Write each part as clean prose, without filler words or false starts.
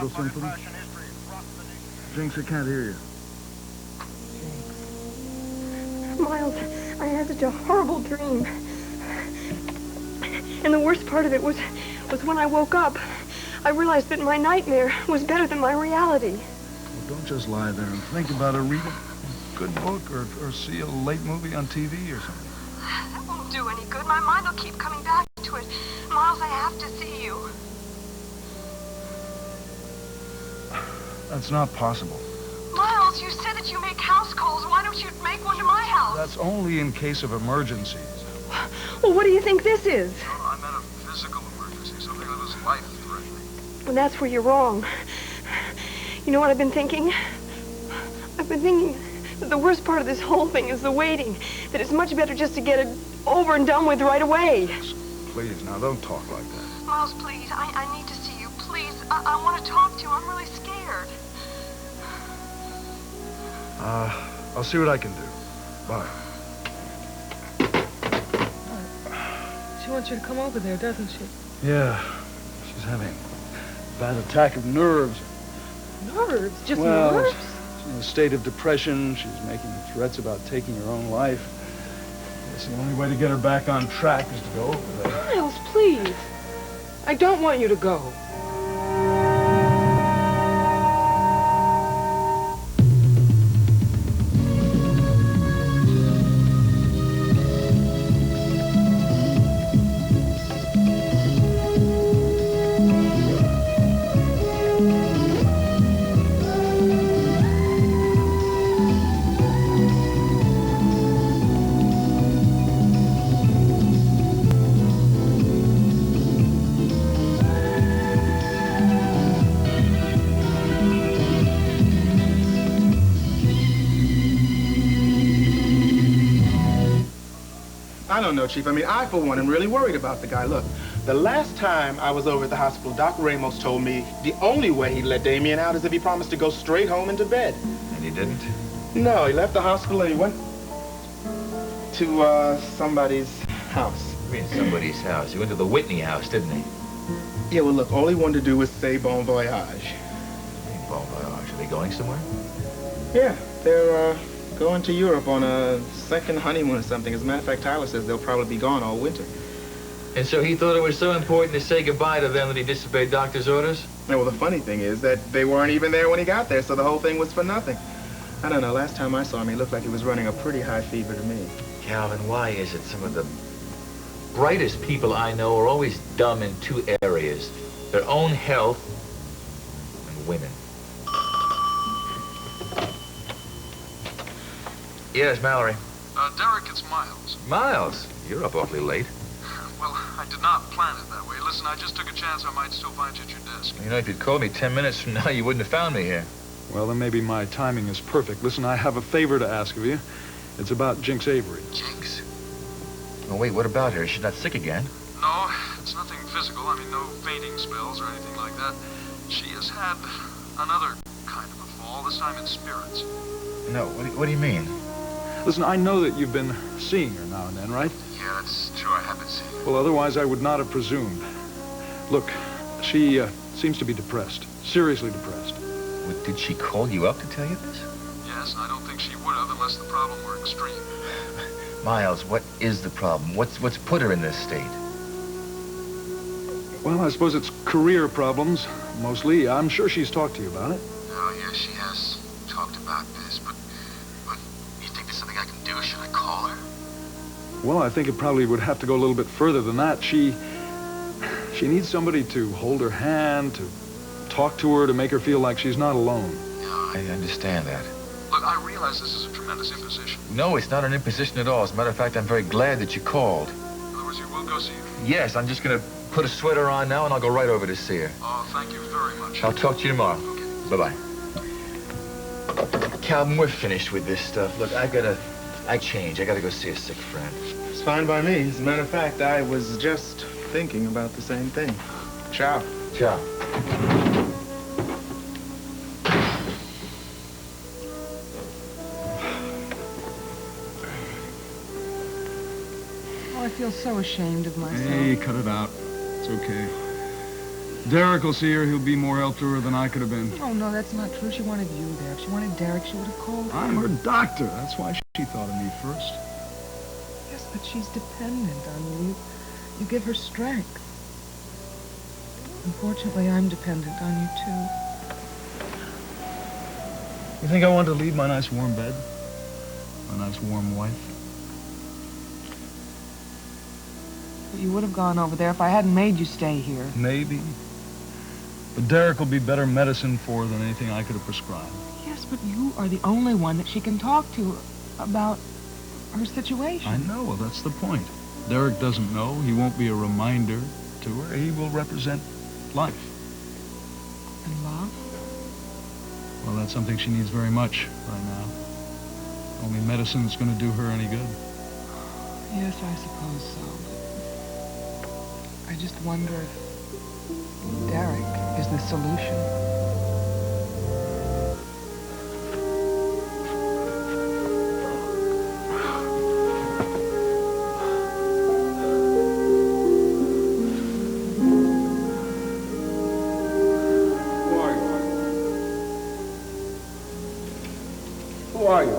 electrical symphony? Jinx, I can't hear you. Miles, I had such a horrible dream. And the worst part of it was when I woke up, I realized that my nightmare was better than my reality. Well, don't just lie there and think about it. Read a good book or see a late movie on TV or something. That won't do any good. My mind will keep coming back to it. Miles, I have to see you. That's not possible. Miles, you said that you make house calls. Why don't you make one to my house? That's only in case of emergencies. Well, what do you think this is? No, I meant a physical emergency, something that was life-threatening. And that's where you're wrong. You know what I've been thinking? I've been thinking that the worst part of this whole thing is the waiting. That it's much better just to get it over and done with right away. Please, now, don't talk like that. Miles, please, I need to see you. Please, I want to talk to you. I'm really scared. I'll see what I can do. Bye. She wants you to come over there, doesn't she? Yeah, she's having a bad attack of nerves. Nerves? Just Well, nerves? she's in a state of depression. She's making threats about taking her own life. Guess the only way to get her back on track is to go over there. Miles, please. I don't want you to go. I don't know, Chief. I mean, I, for one, am really worried about the guy. Look, the last time I was over at the hospital, Doc Ramos told me the only way he'd let Damien out is if he promised to go straight home and to bed. And he didn't? No, he left the hospital and he went to, somebody's house. I mean, somebody's house. He went to the Whitney house, didn't he? Yeah, well, look, all he wanted to do was say bon voyage. Bon voyage. Are they going somewhere? Yeah, they're, going to Europe on a second honeymoon or something. As a matter of fact, Tyler says they'll probably be gone all winter. And so he thought it was so important to say goodbye to them that he disobeyed doctor's orders? Yeah, well, the funny thing is that they weren't even there when he got there, so the whole thing was for nothing. I don't know, last time I saw him, he looked like he was running a pretty high fever to me. Calvin, why is it some of the brightest people I know are always dumb in two areas? Their own health and women. Yes, Mallory. Derek, it's Miles. Miles, you're up awfully late. Well, I did not plan it that way. Listen, I just took a chance I might still find you at your desk. You know, if you'd called me 10 minutes from now, you wouldn't have found me here. Well, then maybe my timing is perfect. Listen, I have a favor to ask of you. It's about Jinx Avery. Jinx? Oh, wait, what about her? Is she not sick again? No, it's nothing physical. I mean, no fainting spells or anything like that. She has had another kind of a fall, this time in spirits. No, what do you mean? Listen, I know that you've been seeing her now and then, right? Yeah, that's true. I have been seeing her. Well, otherwise I would not have presumed. Look, she seems to be depressed. Seriously depressed. What, did she call you up to tell you this? Yes, and I don't think she would have unless the problem were extreme. Miles, what is the problem? What's put her in this state? Well, I suppose it's career problems, mostly. I'm sure she's talked to you about it. Oh, yes, she has talked about this, but you think there's something I can do? Should I call her? Well, I think it probably would have to go a little bit further than that. She needs somebody to hold her hand, to talk to her, to make her feel like she's not alone. Yeah, I understand that. Look, I realize this is a tremendous imposition. No, it's not an imposition at all. As a matter of fact, I'm very glad that you called. In other words, you will go see her? Yes, I'm just going to put a sweater on now, and I'll go right over to see her. Oh, thank you very much. I'll talk to you tomorrow. Okay. Bye-bye. Calvin, we're finished with this stuff. Look, I change. I gotta go see a sick friend. It's fine by me. As a matter of fact, I was just thinking about the same thing. Ciao. Ciao. Oh, I feel so ashamed of myself. Hey, cut it out. It's okay. Derek will see her. He'll be more help to her than I could have been. Oh, no, that's not true. She wanted you there. If she wanted Derek, she would have called. I'm her doctor. That's why she thought of me first. Yes, but she's dependent on you. You give her strength. Unfortunately, I'm dependent on you, too. You think I want to leave my nice warm bed? My nice warm wife? You would have gone over there if I hadn't made you stay here. Maybe. But Derek will be better medicine for her than anything I could have prescribed. Yes, but you are the only one that she can talk to about her situation. I know. Well, that's the point. Derek doesn't know. He won't be a reminder to her. He will represent life. And love? Well, that's something she needs very much right now. Only medicine's going to do her any good. Yes, I suppose so. I just wonder if Derek is the solution. Who are you?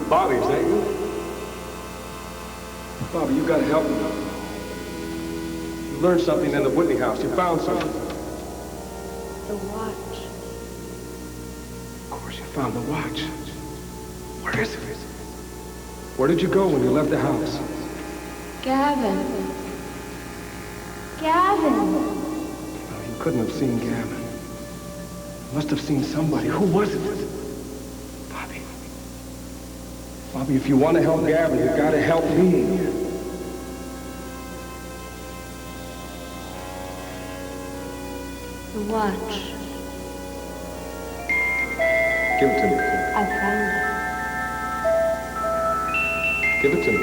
Bobby, is that you? Bobby, you gotta help me. You learned something in the Whitney house. You found something. The watch. Of course, you found the watch. Where is it? Where did you go when you left the house? Gavin. Gavin. No, you couldn't have seen Gavin. You must have seen somebody. Who was it? Bobby. Bobby, if you want to help Gavin, you gotta help me. The watch. Give it to me. I found it. Give it to me.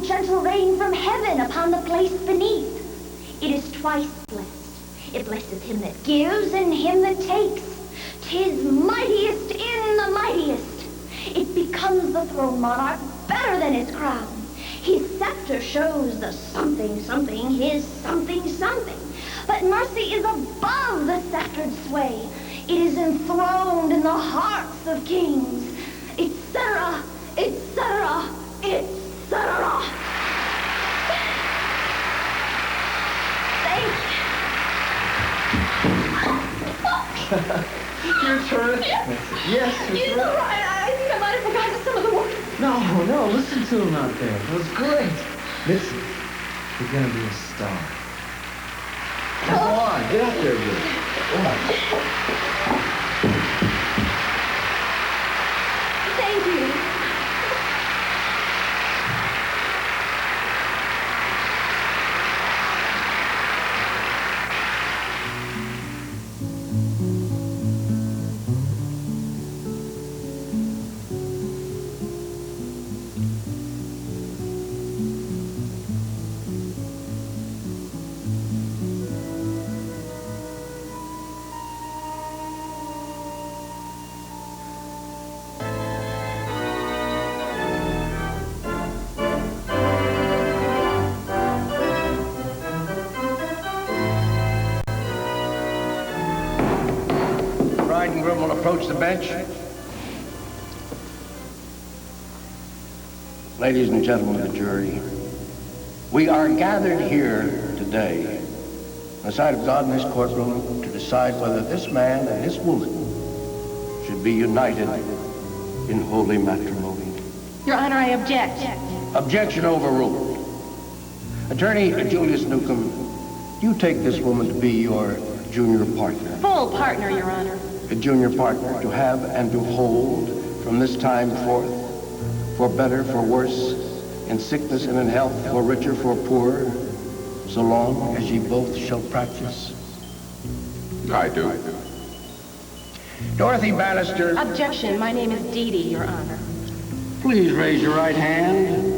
Gentle rain from heaven upon the place beneath. It is twice blessed. It blesseth him that gives and him that takes. 'Tis mightiest in the mightiest. It becomes the throne monarch better than his crown. His scepter shows the something something, his something something. But mercy is above the sceptred sway. It is enthroned in the hearts of kings. Etc., etc., etc. Thank you. Your turn. Yes, It's your all turn. right. I think I might have forgotten some of the words. No, listen to him out there. It was great. Listen, you're gonna be a star. Come on, get out there, dude. Come on. Thank you. Bride and groom will approach the bench. Ladies and gentlemen of the jury, we are gathered here today on the side of God in this courtroom to decide whether this man and this woman should be united in holy matrimony. Your Honor, I object. Objection overruled. Attorney Julius Newcomb, you take this woman to be your junior partner. Full partner, Your Honor. A junior partner to have and to hold from this time forth for better, for worse, in sickness and in health, for richer, for poorer, so long as ye both shall practice? I do. Dorothy Bannister, Objection. My name is Dee Dee, Your Honor. please raise your right hand.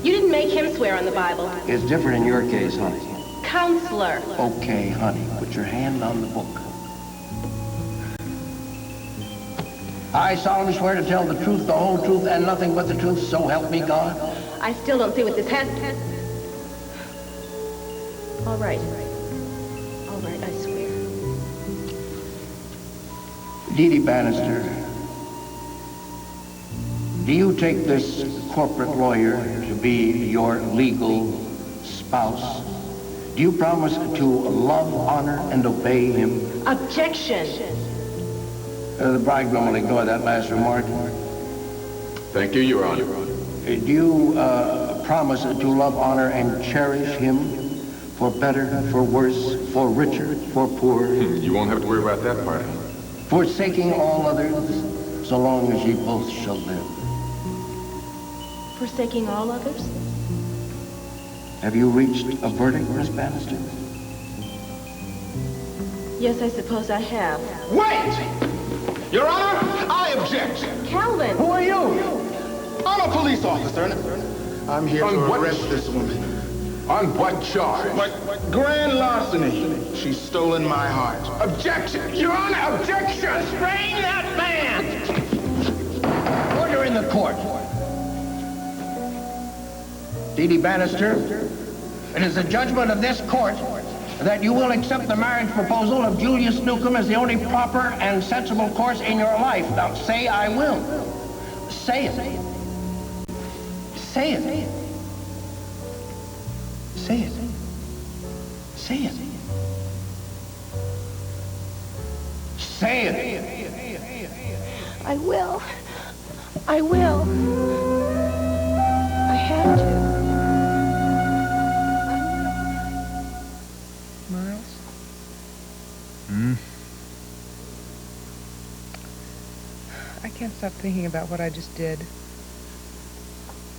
You didn't make him swear on the Bible. It's different in your case, honey. Counselor. Okay, honey, put your hand on the book. I solemnly swear to tell the truth, the whole truth, and nothing but the truth, so help me God. I still don't see what this has... All right. All right, I swear. Dee Dee Bannister, do you take this corporate lawyer to be your legal spouse? Do you promise to love, honor, and obey him? Objection. The bridegroom will ignore that last remark. Thank you, Your Honor. Do you promise to love, honor, and cherish him for better, for worse, for richer, for poorer? You won't have to worry about that part. Forsaking all others, so long as ye both shall live. Forsaking all others? Have you reached a verdict, Miss Bannister? Yes, I suppose I have. Wait! Your Honor, I object. Calvin! Who are you? I'm a police officer. I'm here On to what- arrest this woman. On what charge? Grand larceny. She's stolen my heart. Objection! Your Honor, objection! Restrain that man! Order in the court. Dee Dee Bannister, it is the judgment of this court that you will accept the marriage proposal of Julius Newcomb as the only proper and sensible course in your life. Now say I will. Say it. Say it. Say it. Say it. Say it. I will. I will. I have to. Miles? I can't stop thinking about what I just did.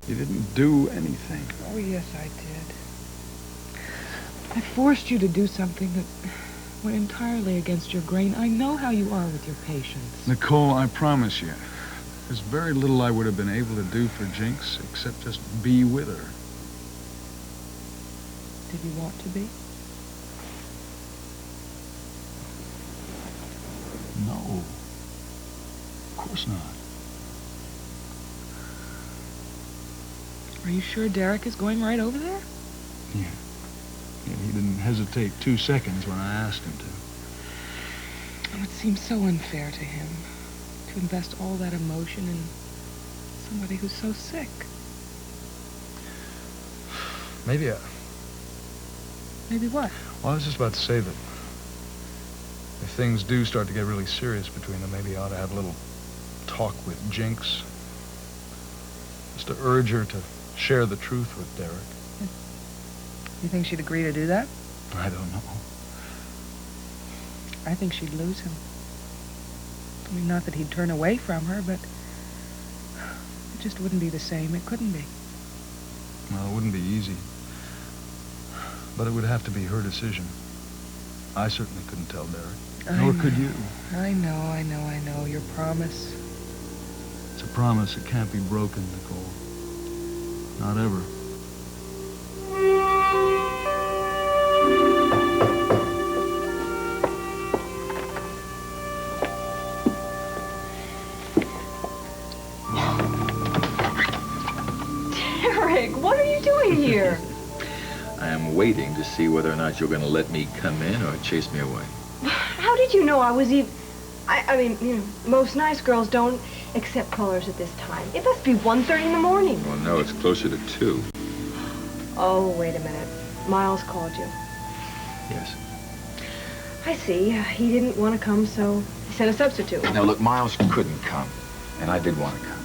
You didn't do anything. Oh, yes, I did. I forced you to do something that went entirely against your grain. I know how you are with your patients. Nicole, I promise you, there's very little I would have been able to do for Jinx except just be with her. Did you want to be? No. Of course not. Are you sure Derek is going right over there? Yeah. He didn't hesitate 2 seconds when I asked him to. Oh, it seems so unfair to him to invest all that emotion in somebody who's so sick. Maybe Maybe what? Well, I was just about to say that if things do start to get really serious between them, maybe I ought to have a little talk with Jinx. Just to urge her to share the truth with Derek. You think she'd agree to do that? I don't know. I think she'd lose him. I mean, not that he'd turn away from her, but it just wouldn't be the same. It couldn't be. Well, it wouldn't be easy. But it would have to be her decision. I certainly couldn't tell Derek. Nor could you. I know. Your promise. It's a promise that can't be broken, Nicole. Not ever. Derek, what are you doing here? I am waiting to see whether or not you're going to let me come in or chase me away. How did you know I was even... I mean, you know, most nice girls don't accept callers at this time. It must be 1:30 in the morning. Well, no, it's closer to 2. Oh, wait a minute. Miles called you. Yes. I see. He didn't want to come, so he sent a substitute. Now, look, Miles couldn't come, and I did want to come.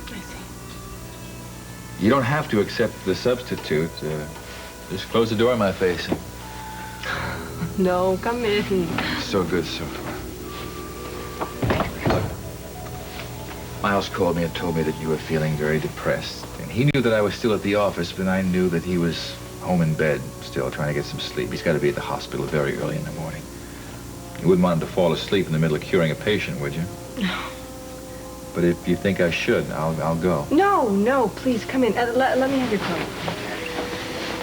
I see. You don't have to accept the substitute. Just close the door in my face. No, come in. So good so far. Look, Miles called me and told me that you were feeling very depressed. And he knew that I was still at the office, but I knew that he was home in bed, still trying to get some sleep. He's got to be at the hospital very early in the morning. You wouldn't want him to fall asleep in the middle of curing a patient, would you? No. But if you think I should, I'll go. No, please, come in. Let me have your coat.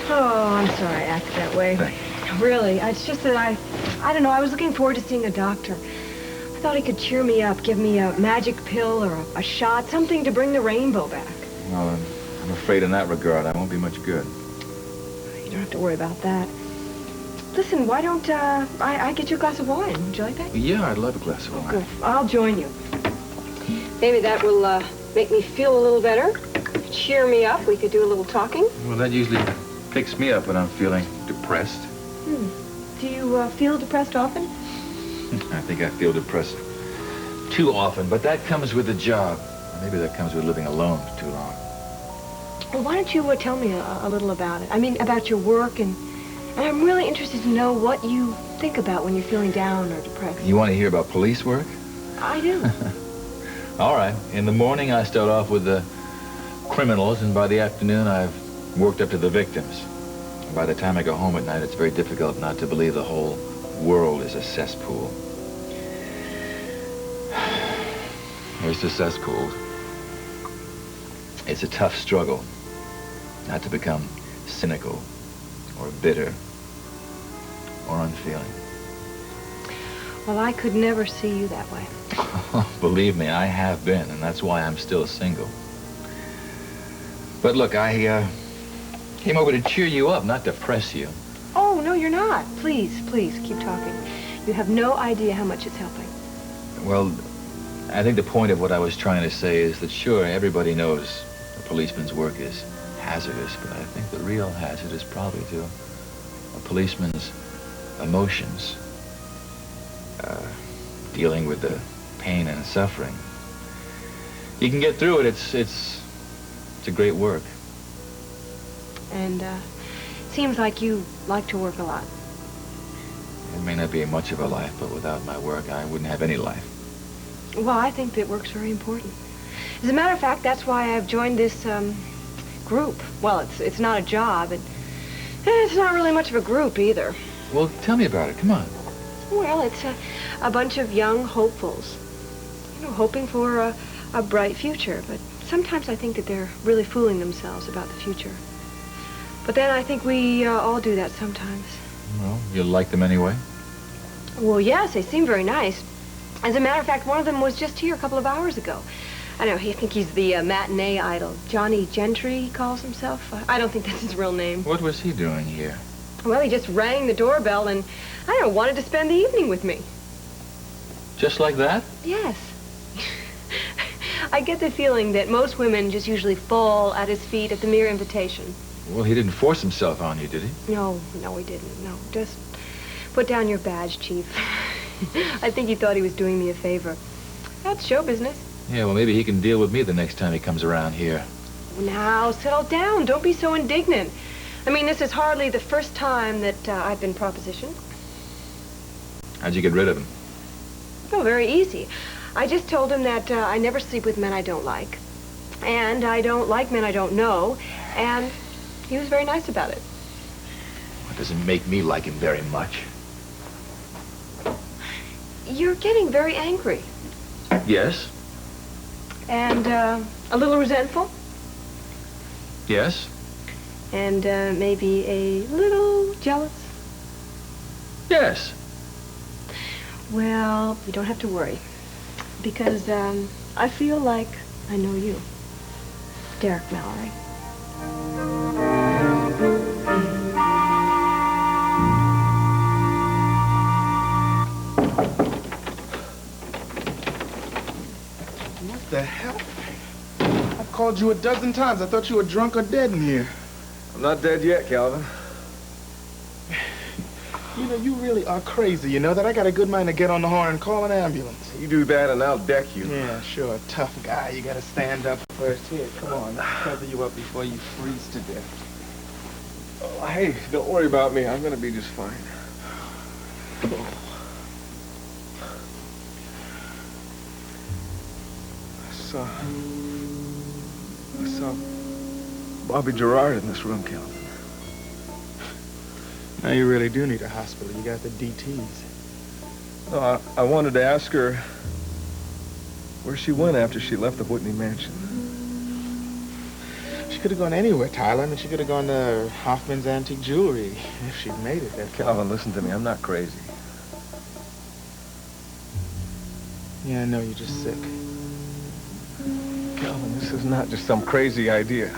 Oh, I'm sorry I acted that way. Thank you. Really, it's just that I don't know, I was looking forward to seeing a doctor. I thought he could cheer me up, give me a magic pill or a shot, something to bring the rainbow back. Well, I'm afraid in that regard I won't be much good. You don't have to worry about that. Listen, why don't I get you a glass of wine? Would you like that? Yeah, I'd love a glass of wine. Good. I'll join you. Maybe that will make me feel a little better, cheer me up. We could do a little talking. Well, that usually picks me up when I'm feeling depressed. Do you feel depressed often? I think I feel depressed too often, but that comes with the job. Maybe that comes with living alone for too long. Well, why don't you tell me a little about it? I mean, about your work, and I'm really interested to know what you think about when you're feeling down or depressed. You want to hear about police work? I do. All right. In the morning, I start off with the criminals, and by the afternoon, I've worked up to the victims. And by the time I go home at night, it's very difficult not to believe the whole world is a cesspool. Here's the cesspool. It's a tough struggle not to become cynical or bitter or unfeeling. Well, I could never see you that way. Believe me, I have been, and that's why I'm still single. But look, I came over to cheer you up, not depress you. Oh, no, you're not. Please, keep talking. You have no idea how much it's helping. Well, I think the point of what I was trying to say is that, sure, everybody knows a policeman's work is hazardous, but I think the real hazard is probably to a policeman's emotions, dealing with the pain and suffering. You can get through it. It's a great work. And seems like you like to work a lot. It may not be much of a life, but without my work, I wouldn't have any life. Well, I think that work's very important. As a matter of fact, that's why I've joined this group. Well, it's not a job, and it's not really much of a group either. Well, tell me about it. Come on. Well, it's a bunch of young hopefuls, you know, hoping for a bright future. But sometimes I think that they're really fooling themselves about the future. But then I think we all do that sometimes. Well, you like them anyway? Well, yes, they seem very nice. As a matter of fact, one of them was just here a couple of hours ago. I know, I think he's the matinee idol. Johnny Gentry, he calls himself. I don't think that's his real name. What was he doing here? Well, he just rang the doorbell and, I don't know, wanted to spend the evening with me. Just like that? Yes. I get the feeling that most women just usually fall at his feet at the mere invitation. Well, he didn't force himself on you, did he? No, he didn't. No, just put down your badge, Chief. I think he thought he was doing me a favor. That's show business. Yeah, well, maybe he can deal with me the next time he comes around here. Now, settle down. Don't be so indignant. I mean, this is hardly the first time that I've been propositioned. How'd you get rid of him? Oh, very easy. I just told him that I never sleep with men I don't like. And I don't like men I don't know. And he was very nice about it. Well, it doesn't make me like him very much. You're getting very angry. Yes? And a little resentful. Yes? And maybe a little jealous. Yes. Well, you don't have to worry. Because I feel like I know you. Derek Mallory. What the hell? I've called you a dozen times. I thought you were drunk or dead in here. I'm not dead yet, Calvin. You know, you really are crazy, you know that? I got a good mind to get on the horn and call an ambulance. You do that and I'll deck you. Yeah, sure. Tough guy. You gotta stand up first. Here, come on. I'll cover you up before you freeze to death. Oh, hey, don't worry about me. I'm gonna be just fine. saw Bobby Gerard in this room, Calvin. Now you really do need a hospital. You got the DTs. No, I wanted to ask her where she went after she left the Whitney mansion. She could have gone anywhere, Tyler. I mean, she could have gone to Hoffman's Antique Jewelry if she'd made it that far. Calvin, listen to me. I'm not crazy. Yeah, I know you're just sick. Calvin, this is not just some crazy idea.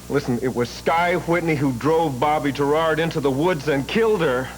Listen, it was Sky Whitney who drove Bobby Gerard into the woods and killed her.